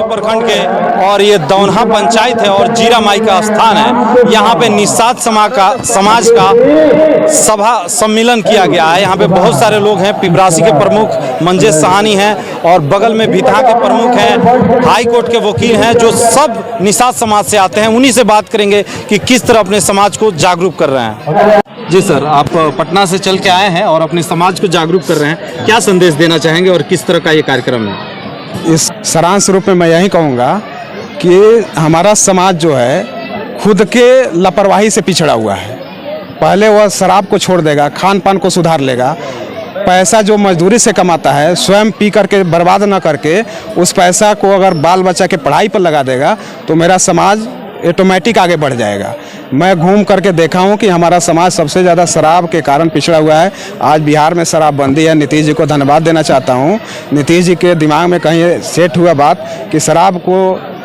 प्रखंड के और ये दौनहा पंचायत है और जीरा माई का स्थान है। यहाँ पे निषाद समाज का सभा सम्मेलन किया गया है। यहाँ पे बहुत सारे लोग हैं। पिपरासी के प्रमुख मंजेश सहानी हैं और बगल में भितहा के प्रमुख हैं, हाई कोर्ट के वकील हैं, जो सब निषाद समाज से आते हैं। उन्हीं से बात करेंगे कि किस तरह अपने समाज को जागरूक कर रहे हैं। जी सर, आप पटना से चल के आए हैं और अपने समाज को जागरूक कर रहे हैं, क्या संदेश देना चाहेंगे और किस तरह का ये कार्यक्रम है? इस सारांश रूप में मैं यही कहूँगा कि हमारा समाज जो है खुद के लापरवाही से पिछड़ा हुआ है। पहले वह शराब को छोड़ देगा, खान पान को सुधार लेगा, पैसा जो मजदूरी से कमाता है स्वयं पी करके बर्बाद न करके उस पैसा को अगर बाल बच्चा के पढ़ाई पर लगा देगा तो मेरा समाज ऑटोमेटिक आगे बढ़ जाएगा। मैं घूम करके देखा हूँ कि हमारा समाज सबसे ज़्यादा शराब के कारण पिछड़ा हुआ है। आज बिहार में शराबबंदी है। नीतीश जी को धन्यवाद देना चाहता हूँ। नीतीश जी के दिमाग में कहीं सेट हुआ बात कि शराब को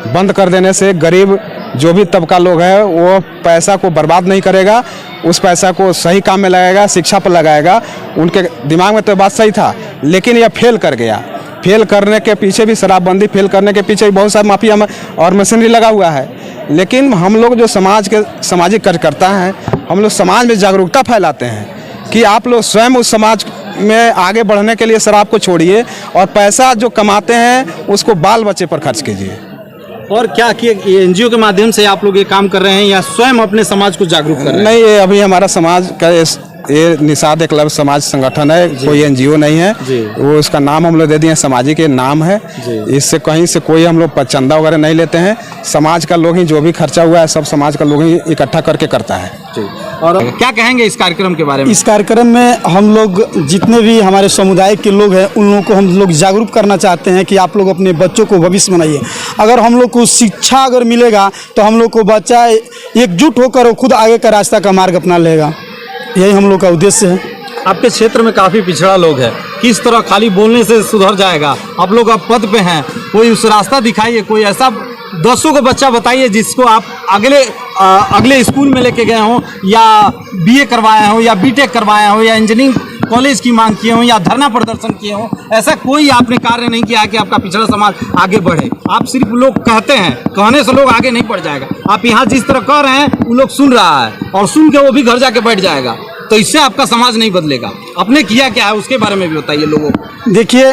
बंद कर देने से गरीब जो भी तबका लोग है वो पैसा को बर्बाद नहीं करेगा, उस पैसा को सही काम में लगाएगा, शिक्षा पर लगाएगा। उनके दिमाग में तो बात सही था, लेकिन यह फेल कर गया। फेल करने के पीछे भी शराबबंदी फेल करने के पीछे भी बहुत सारा माफिया और मशीनरी लगा हुआ है। लेकिन हम लोग जो सामाजिक कार्यकर्ता हैं, हम लोग समाज में जागरूकता फैलाते हैं कि आप लोग स्वयं उस समाज में आगे बढ़ने के लिए शराब को छोड़िए और पैसा जो कमाते हैं उसको बाल बच्चे पर खर्च कीजिए। और क्या कि एनजीओ के माध्यम से आप लोग ये काम कर रहे हैं या स्वयं अपने समाज को जागरूक कर रहे हैं? नहीं, ये अभी हमारा समाज का ये निषाद एकलव्य समाज संगठन है, कोई एनजीओ नहीं है। वो इसका नाम हम लोग दे दिए सामाजिक नाम है। इससे कहीं से कोई हम लोग चंदा वगैरह नहीं लेते हैं। समाज का लोग ही जो भी खर्चा हुआ है सब समाज का लोग ही इकट्ठा करके करता है। और क्या कहेंगे इस कार्यक्रम के बारे में? इस कार्यक्रम में हम लोग जितने भी हमारे समुदाय के लोग हैं उन लोगों को हम लोग जागरूक करना चाहते हैं कि आप लोग अपने बच्चों को भविष्य बनाइए। अगर हम लोग को शिक्षा अगर मिलेगा तो हम लोग को बच्चा एकजुट होकर वो खुद आगे का रास्ता का मार्ग अपना लेगा। यही हम लोग का उद्देश्य है। आपके क्षेत्र में काफ़ी पिछड़ा लोग है, किस तरह खाली बोलने से सुधर जाएगा? आप लोग अब पद पे हैं, कोई उस रास्ता दिखाइए, कोई ऐसा 10 को बच्चा बताइए जिसको आप अगले स्कूल में लेके गए हों या बीए करवाए हों या बीटेक करवाए हों या इंजीनियरिंग कॉलेज की मांग किए हों या धरना प्रदर्शन किए हों। ऐसा कोई आपने कार्य नहीं किया कि आपका पिछड़ा समाज आगे बढ़े। आप सिर्फ लोग कहते हैं, कहने से लोग आगे नहीं बढ़ जाएगा। आप यहाँ जिस तरह कह रहे हैं वो लोग सुन रहा है और सुन के वो भी घर जाके बैठ जाएगा, तो इससे आपका समाज नहीं बदलेगा। आपने किया क्या है उसके बारे में भी बताइए लोगों को। देखिए,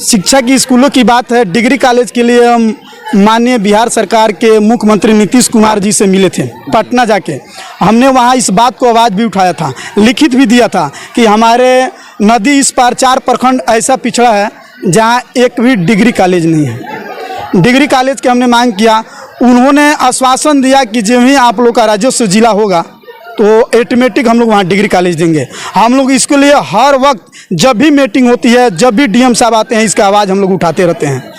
शिक्षा की स्कूलों की बात है। डिग्री कॉलेज के लिए हम माननीय बिहार सरकार के मुख्यमंत्री नीतीश कुमार जी से मिले थे पटना जाके। हमने वहाँ इस बात को आवाज़ भी उठाया था, लिखित भी दिया था कि हमारे नदी इस पार 4 प्रखंड ऐसा पिछड़ा है जहाँ एक भी डिग्री कॉलेज नहीं है। डिग्री कॉलेज की हमने मांग किया। उन्होंने आश्वासन दिया कि जब ही आप लोग का राजस्व जिला होगा तो ऑटोमेटिक हम लोग वहाँ डिग्री कॉलेज देंगे। हम लोग इसके लिए हर वक्त जब भी मीटिंग होती है, जब भी डीएम साहब आते हैं, इसका आवाज़ हम लोग उठाते रहते हैं।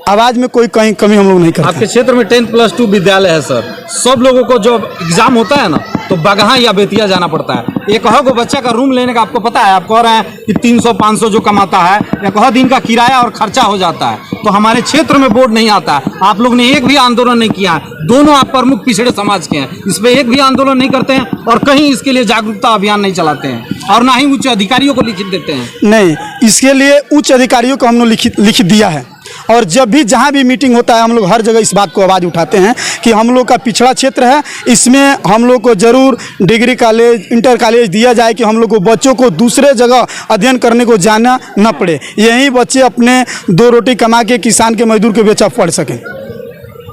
आवाज़ में कोई कहीं कमी हम लोग नहीं करते। आपके क्षेत्र में 10+2 विद्यालय है सर। सब लोगों को जो एग्जाम होता है ना तो बगहा या बेतिया जाना पड़ता है। एक को बच्चा का रूम लेने का आपको पता है, आप कह रहे हैं कि 300-500 जो कमाता है या कह दिन का किराया और खर्चा हो जाता है। तो हमारे क्षेत्र में बोर्ड नहीं आता है। आप लोग ने एक भी आंदोलन नहीं किया है। दोनों आप प्रमुख पिछड़े समाज के हैं, इस पर एक भी आंदोलन नहीं करते हैं और कहीं इसके लिए जागरूकता अभियान नहीं चलाते हैं और ना ही उच्च अधिकारियों को लिखित देते हैं। नहीं, इसके लिए उच्च अधिकारियों को हमने लिखित दिया है और जब भी जहाँ भी मीटिंग होता है हम लोग हर जगह इस बात को आवाज़ उठाते हैं कि हम लोग का पिछड़ा क्षेत्र है, इसमें हम लोग को ज़रूर डिग्री कॉलेज इंटर कॉलेज दिया जाए कि हम लोग को बच्चों को दूसरे जगह अध्ययन करने को जाना न पड़े। यहीं बच्चे अपने 2 रोटी कमा के किसान के मजदूर के बेचा पढ़ सकें।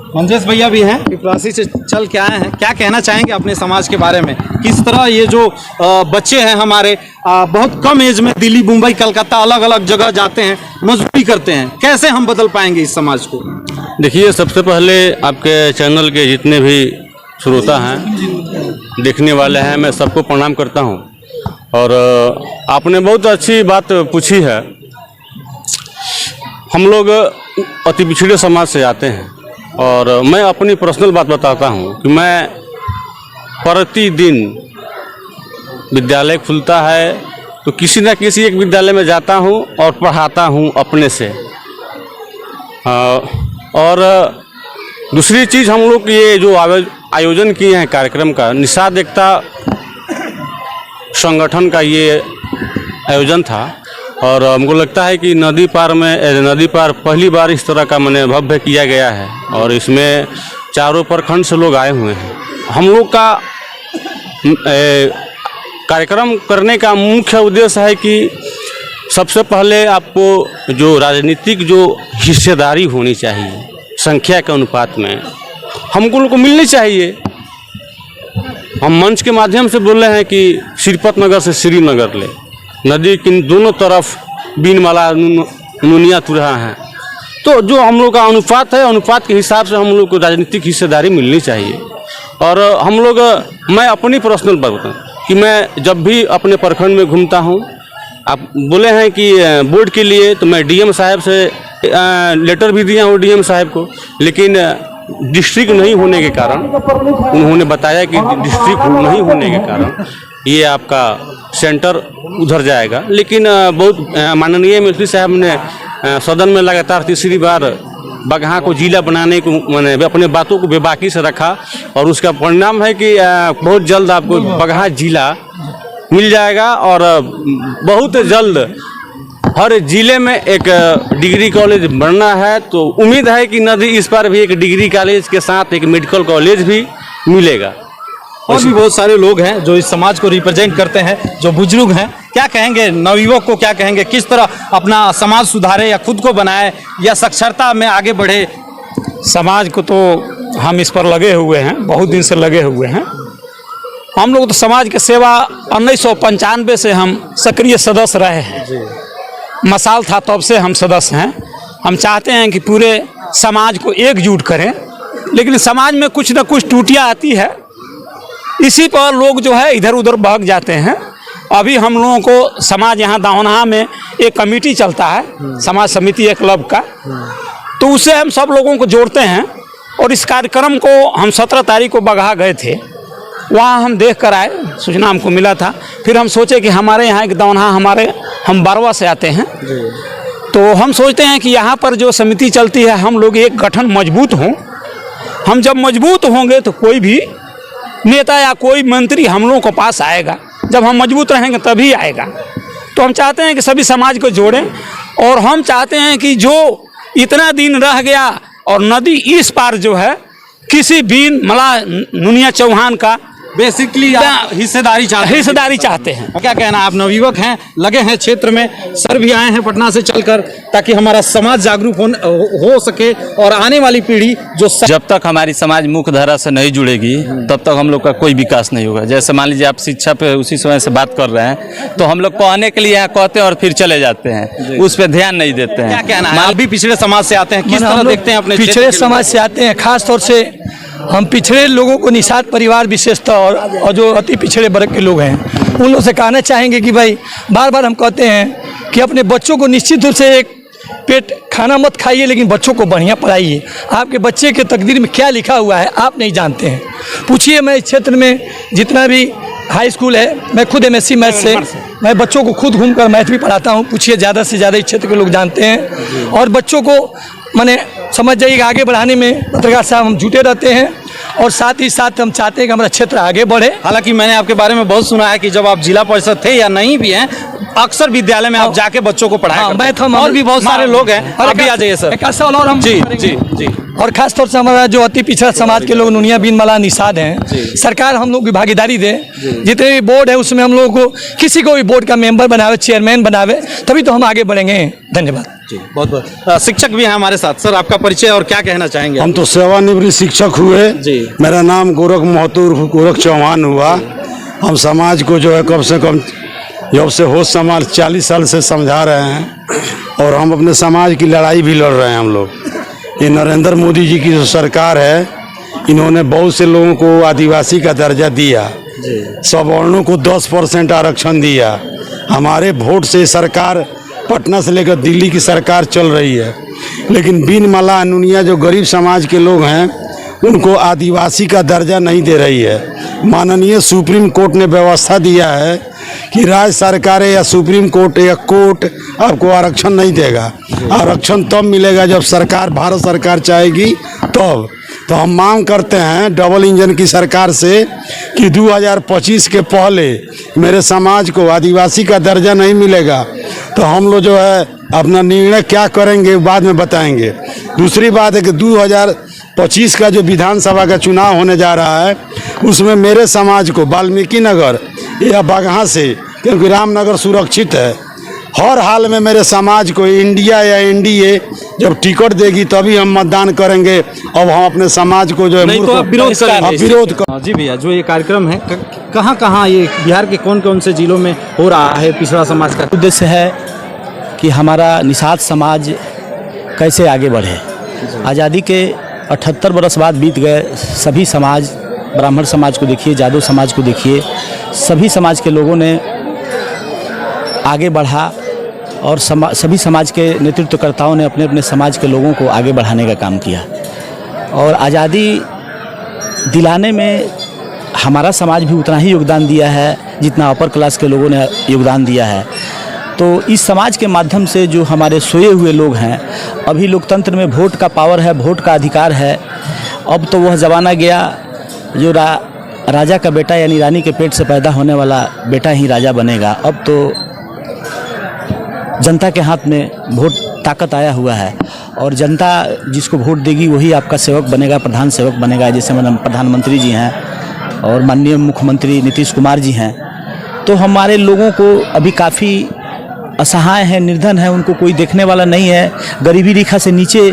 मंजेश भैया भी हैं, पिपरासी से चल के आए हैं। क्या कहना चाहेंगे अपने समाज के बारे में? किस तरह ये जो बच्चे हैं हमारे बहुत कम एज में दिल्ली, मुंबई, कलकत्ता अलग अलग जगह जाते हैं, मजदूरी करते हैं, कैसे हम बदल पाएंगे इस समाज को? देखिए, सबसे पहले आपके चैनल के जितने भी श्रोता हैं, देखने वाले हैं, मैं सबको प्रणाम करता हूं। और आपने बहुत अच्छी बात पूछी है। हम लोग अति पिछड़े समाज से आते हैं और मैं अपनी पर्सनल बात बताता हूं कि मैं प्रतिदिन विद्यालय खुलता है तो किसी न किसी एक विद्यालय में जाता हूं और पढ़ाता हूं अपने से। और दूसरी चीज़, हम लोग ये जो आयोजन किए हैं कार्यक्रम का, निषाद एकता संगठन का ये आयोजन था, और हमको लगता है कि नदी पार पहली बार इस तरह का मैंने भव्य किया गया है और इसमें चारों प्रखंड से लोग आए हुए हैं। हम लोग का कार्यक्रम करने का मुख्य उद्देश्य है कि सबसे पहले आपको जो राजनीतिक जो हिस्सेदारी होनी चाहिए संख्या के अनुपात में हमको लोग को मिलनी चाहिए। हम मंच के माध्यम से बोल रहे हैं कि श्रीपत नगर से श्रीनगर ले नदी के दोनों तरफ बीनमाला नुनिया तुरहा हैं, तो जो हम लोग का अनुपात है अनुपात के हिसाब से हम लोग को राजनीतिक हिस्सेदारी मिलनी चाहिए। और हम लोग मैं अपनी पर्सनल बात बताऊँ कि मैं जब भी अपने प्रखंड में घूमता हूँ, आप बोले हैं कि बोर्ड के लिए, तो मैं डीएम साहब से लेटर भी दिया हूँ डीएम साहब को, लेकिन डिस्ट्रिक्ट नहीं होने के कारण उन्होंने बताया कि डिस्ट्रिक्ट नहीं होने के कारण ये आपका सेंटर उधर जाएगा। लेकिन बहुत माननीय मंत्री साहब ने सदन में लगातार तीसरी बार बगहा को जिला बनाने को मैंने अपने बातों को बेबाकी से रखा और उसका परिणाम है कि बहुत जल्द आपको बगहा जिला मिल जाएगा और बहुत जल्द हर जिले में एक डिग्री कॉलेज बनना है। तो उम्मीद है कि नदी इस पर भी एक डिग्री कॉलेज के साथ एक मेडिकल कॉलेज भी मिलेगा। और भी बहुत सारे लोग हैं जो इस समाज को रिप्रेजेंट करते हैं, जो बुजुर्ग हैं, क्या कहेंगे नवयुवक को, क्या कहेंगे किस तरह अपना समाज सुधारे या खुद को बनाए या साक्षरता में आगे बढ़े? समाज को तो हम इस पर लगे हुए हैं, बहुत दिन से लगे हुए हैं। हम लोग तो समाज की सेवा 1995 से हम सक्रिय सदस्य रहे हैं। मसाल था तब से हम सदस्य हैं। हम चाहते हैं कि पूरे समाज को एकजुट करें, लेकिन समाज में कुछ न कुछ टूटियाँ आती है, इसी पर लोग जो है इधर उधर भाग जाते हैं। अभी हम लोगों को समाज यहाँ दावनहा में एक कमेटी चलता है, समाज समिति एक क्लब का, तो उससे हम सब लोगों को जोड़ते हैं। और इस कार्यक्रम को हम 17 तारीख को बगहा गए थे, वहाँ हम देख कर आए, सूचना हमको मिला था। फिर हम सोचे कि हमारे यहाँ एक दावनहा हम बारवा से आते हैं, तो हम सोचते हैं कि यहाँ पर जो समिति चलती है हम लोग एक गठन मजबूत हों। हम जब मजबूत होंगे तो कोई भी नेता या कोई मंत्री हम लोगों को पास आएगा, जब हम मजबूत रहेंगे तभी आएगा। तो हम चाहते हैं कि सभी समाज को जोड़ें और हम चाहते हैं कि जो इतना दिन रह गया और नदी इस पार जो है किसी बीन मला नुनिया चौहान का बेसिकली हिस्सेदारी चाहते हैं। क्या कहना, आप नवयुवक हैं, लगे हैं क्षेत्र में, सर भी आए हैं पटना से चलकर ताकि हमारा समाज जागरूक हो सके और आने वाली पीढ़ी जो जब तक हमारी समाज मुख्य धारा से नहीं जुड़ेगी तब तक हम लोग का कोई विकास नहीं होगा। जैसे मान लीजिए आप शिक्षा पे उसी समय से बात कर रहे हैं, तो हम लोग कहने के लिए यहाँ कहते हैं और फिर चले जाते हैं, उस पर ध्यान नहीं देते हैं। क्या कहना है, आप भी पिछड़े समाज से आते हैं, किस तरह देखते हैं अपने पिछड़े समाज से आते हैं? खास तौर से हम पिछड़े लोगों को निषाद परिवार विशेषता और जो अति पिछड़े वर्ग के लोग हैं उन लोगों से कहना चाहेंगे कि भाई बार बार हम कहते हैं कि अपने बच्चों को निश्चित रूप से एक पेट खाना मत खाइए, लेकिन बच्चों को बढ़िया पढ़ाइए। आपके बच्चे के तकदीर में क्या लिखा हुआ है आप नहीं जानते हैं। पूछिए, मैं इस क्षेत्र में जितना भी हाई स्कूल है, मैं खुद MSc मैथ से मैं बच्चों को खुद घूमकर मैथ भी पढ़ाता हूँ। पूछिए, ज़्यादा से ज़्यादा इस क्षेत्र के लोग जानते हैं और बच्चों को माने समझ जाइए आगे बढ़ाने में पत्रकार साहब हम जुटे रहते हैं और साथ ही साथ हम चाहते हैं कि हमारा क्षेत्र आगे बढ़े। हालांकि मैंने आपके बारे में बहुत सुना है कि जब आप जिला परिषद थे या नहीं भी हैं, अक्सर विद्यालय में आप जाके बच्चों को पढ़ाया करते हैं। और भी बहुत सारे लोग हैं, अभी आ जाइए सर। एक साल और हम जी। और खास तौर से हमारा जो अति पिछड़ा समाज के लोग नुनिया बीनमाला निषाद हैं, सरकार हम लोग की भागीदारी दे। जितने भी बोर्ड है उसमें हम लोगों को किसी को भी बोर्ड का मेंबर बनावे, चेयरमैन बनावे, तभी तो हम आगे बढ़ेंगे। धन्यवाद जी, बहुत बहुत। शिक्षक भी हैं हमारे साथ, सर आपका परिचय और क्या कहना चाहेंगे? हम तो सेवानिवृत्त शिक्षक हुए जी। मेरा नाम गोरख महतो गोरख चौहान हुआ। हम समाज को जो है कम से कम जब से होश समाज 40 साल से समझा रहे हैं और हम अपने समाज की लड़ाई भी लड़ रहे हैं। हम लोग ये नरेंद्र मोदी जी की जो सरकार है, इन्होंने बहुत से लोगों को आदिवासी का दर्जा दिया, सवर्णों को 10% आरक्षण दिया। हमारे वोट से सरकार पटना से लेकर दिल्ली की सरकार चल रही है, लेकिन बीनमाला नुनिया जो गरीब समाज के लोग हैं उनको आदिवासी का दर्जा नहीं दे रही है। माननीय सुप्रीम कोर्ट ने व्यवस्था दिया है कि राज्य सरकारें या सुप्रीम कोर्ट या कोर्ट आपको आरक्षण नहीं देगा। आरक्षण तब मिलेगा जब सरकार, भारत सरकार चाहेगी तब। तो हम मांग करते हैं डबल इंजन की सरकार से कि 2025 के पहले मेरे समाज को आदिवासी का दर्जा नहीं मिलेगा तो हम लोग जो है अपना निर्णय क्या करेंगे बाद में बताएंगे। दूसरी बात है कि 2025 का जो विधानसभा का चुनाव होने जा रहा है उसमें मेरे समाज को वाल्मीकि नगर या बगहा से, क्योंकि रामनगर सुरक्षित है, हर हाल में मेरे समाज को इंडिया या एनडीए जब टिकट देगी तभी हम मतदान करेंगे। अब हम अपने समाज को जो है नहीं तो आप विरोध करेंगे। विरोध कर हाँ जी भैया, जो ये कार्यक्रम है कहाँ कहाँ, ये बिहार के कौन कौन से जिलों में हो रहा है पिछड़ा समाज का? उद्देश्य है कि हमारा निषाद समाज कैसे आगे बढ़े। आज़ादी के 78 बरस बाद बीत गए, सभी समाज, ब्राह्मण समाज को देखिए, जादव समाज को देखिए, सभी समाज के लोगों ने आगे बढ़ा और सभी समाज के नेतृत्वकर्ताओं ने अपने अपने समाज के लोगों को आगे बढ़ाने का काम किया और आज़ादी दिलाने में हमारा समाज भी उतना ही योगदान दिया है जितना अपर क्लास के लोगों ने योगदान दिया है। तो इस समाज के माध्यम से जो हमारे सोए हुए लोग हैं, अभी लोकतंत्र में वोट का पावर है, वोट का अधिकार है। अब तो वह ज़माना गया जो राजा का बेटा यानी रानी के पेट से पैदा होने वाला बेटा ही राजा बनेगा। अब तो जनता के हाथ में वोट ताकत आया हुआ है और जनता जिसको वोट देगी वही आपका सेवक बनेगा, प्रधान सेवक बनेगा। जैसे प्रधानमंत्री जी हैं और माननीय मुख्यमंत्री नीतीश कुमार जी हैं, तो हमारे लोगों को अभी काफ़ी असहाय हैं, निर्धन है, उनको कोई देखने वाला नहीं है, गरीबी रेखा से नीचे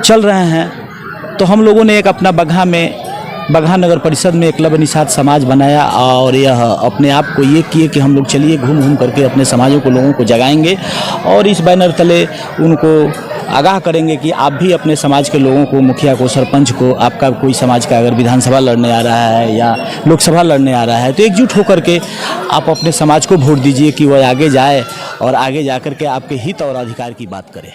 चल रहे हैं। तो हम लोगों ने एक अपना बगहा नगर परिषद में एकलव्य निषाद समाज बनाया और यह अपने आप को ये किए कि हम लोग चलिए घूम घूम करके अपने समाजों को, लोगों को जगाएंगे और इस बैनर तले उनको आगाह करेंगे कि आप भी अपने समाज के लोगों को, मुखिया को, सरपंच को, आपका कोई समाज का अगर विधानसभा लड़ने आ रहा है या लोकसभा लड़ने आ रहा है तो एकजुट होकर के आप अपने समाज को वोट दीजिए कि वह आगे जाए और आगे जा कर के आपके हित और अधिकार की बात करे।